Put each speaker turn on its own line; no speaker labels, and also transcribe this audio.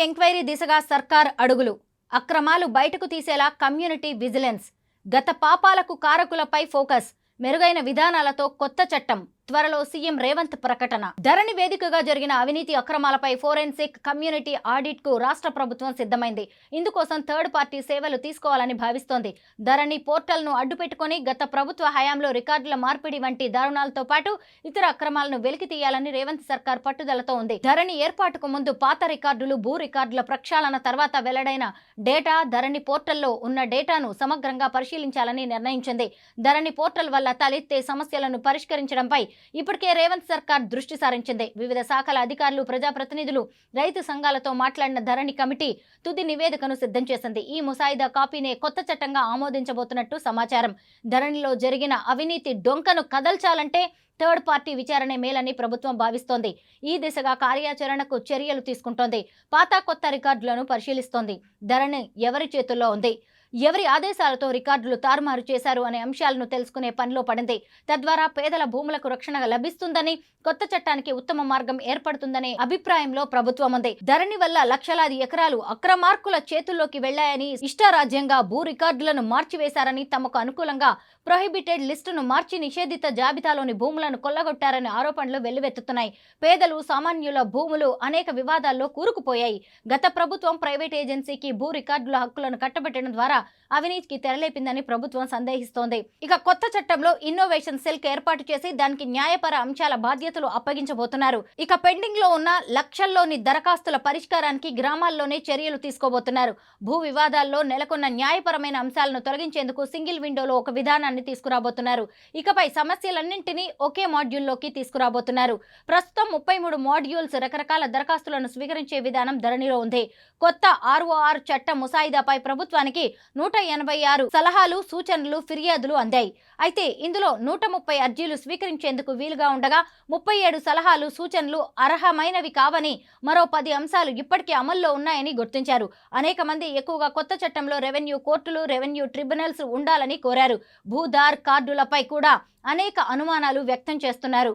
Enquiry దిశగా సర్కార్ అడుగులు. అక్రమాలు బయటకు తీసేలా కమ్యూనిటీ విజిలెన్స్. గత పాపాలకు కారకులపై ఫోకస్. మెరుగైన విధానాలతో కొత్త చట్టం. త్వరలో సీఎం రేవంత్ ప్రకటన. ధరణి వేదికగా జరిగిన అవినీతి అక్రమాలపై ఫోరెన్సిక్ కమ్యూనిటీ ఆడిట్ కు రాష్ట్ర ప్రభుత్వం సిద్ధమైంది. ఇందుకోసం థర్డ్ పార్టీ సేవలు తీసుకోవాలని భావిస్తోంది. ధరణి పోర్టల్ ను అడ్డుపెట్టుకుని గత ప్రభుత్వ హయాంలో రికార్డుల మార్పిడి వంటి దారుణాలతో పాటు ఇతర అక్రమాలను వెలికి తీయాలని రేవంత్ సర్కార్ పట్టుదలతో ఉంది. ధరణి ఏర్పాటుకు ముందు పాత రికార్డులు, భూ రికార్డుల ప్రక్షాళన తర్వాత వెల్లడైన డేటా, ధరణి పోర్టల్లో ఉన్న డేటాను సమగ్రంగా పరిశీలించాలని నిర్ణయించింది. ధరణి పోర్టల్ వల్ల తలెత్తే సమస్యలను పరిష్కరించడంపై ఇప్పటికే రేవంత్ సర్కార్ దృష్టి సారించింది. వివిధ శాఖల అధికారులు, ప్రజాప్రతినిధులు, రైతు సంఘాలతో మాట్లాడిన ధరణి కమిటీ తుది నివేదికను సిద్ధం చేసింది. ఈ ముసాయిదా కాపీనే కొత్త చట్టంగా ఆమోదించబోతున్నట్టు సమాచారం. ధరణిలో జరిగిన అవినీతి డొంకను కదల్చాలంటే థర్డ్ పార్టీ విచారణే మేలని ప్రభుత్వం భావిస్తోంది. ఈ దిశగా కార్యాచరణకు చర్యలు తీసుకుంటోంది. పాత కొత్త రికార్డులను పరిశీలిస్తోంది. ధరణి ఎవరి చేతుల్లో ఉంది, ఎవరి ఆదేశాలతో రికార్డులు తారుమారు చేశారు అనే అంశాలను తెలుసుకునే పనిలో పడింది. తద్వారా పేదల భూములకు రక్షణ లభిస్తుందని, కొత్త చట్టానికి ఉత్తమ మార్గం ఏర్పడుతుందనే అభిప్రాయంలో ప్రభుత్వం ఉంది. ధరణి వల్ల లక్షలాది ఎకరాలు అక్రమార్కుల చేతుల్లోకి వెళ్లాయని, ఇష్టారాజ్యంగా భూ రికార్డులను మార్చివేశారని, తమకు అనుకూలంగా ప్రొహిబిటెడ్ లిస్టును మార్చి నిషేధిత జాబితాలోని భూములను కొల్లగొట్టారనే ఆరోపణలు వెల్లువెత్తుతున్నాయి. పేదలు, సామాన్యుల భూములు అనేక వివాదాల్లో కూరుకుపోయాయి. గత ప్రభుత్వం ప్రైవేట్ ఏజెన్సీకి భూ రికార్డుల హక్కులను కట్టబెట్టడం ద్వారా అవినీతికి తెరలేపిందని ప్రభుత్వం సందేహిస్తోంది. ఇక కొత్త చట్టంలో ఇన్నోవేషన్ సెల్ ఏర్పాటు చేసి దానికి న్యాయపర అంశాల బాధ్యతలు అప్పగించబోతున్నారు. ఇక పెండింగ్ లో ఉన్న లక్షల్లోని దరఖాస్తుల పరిష్కారానికి గ్రామాల్లోనే చర్యలు తీసుకోబోతున్నారు. భూ వివాదాల్లో నెలకొన్న న్యాయపరమైన అంశాలను తొలగించేందుకు సింగిల్ విండోలో ఒక విధానాన్ని తీసుకురాబోతున్నారు. ఇకపై సమస్యలన్నింటినీ ఒకే మాడ్యూల్లోకి తీసుకురాబోతున్నారు. ప్రస్తుతం 33 మాడ్యూల్స్ రకరకాల దరఖాస్తులను స్వీకరించే విధానం ధరణిలో ఉంది. కొత్త ROR చట్ట ముసాయిదాపై ప్రభుత్వానికి 186 సలహాలు, సూచనలు, ఫిర్యాదులు అందాయి. అయితే ఇందులో 130 అర్జీలు స్వీకరించేందుకు వీలుగా ఉండగా 37 సలహాలు, సూచనలు అర్హమైనవి కావని, మరో 10 అంశాలు ఇప్పటికే అమల్లో ఉన్నాయని గుర్తించారు. అనేక మంది ఎక్కువగా కొత్త చట్టంలో రెవెన్యూ కోర్టులు, రెవెన్యూ ట్రిబ్యునల్స్ ఉండాలని కోరారు. భూధార్ కార్డులపై కూడా అనేక అనుమానాలు వ్యక్తం చేస్తున్నారు.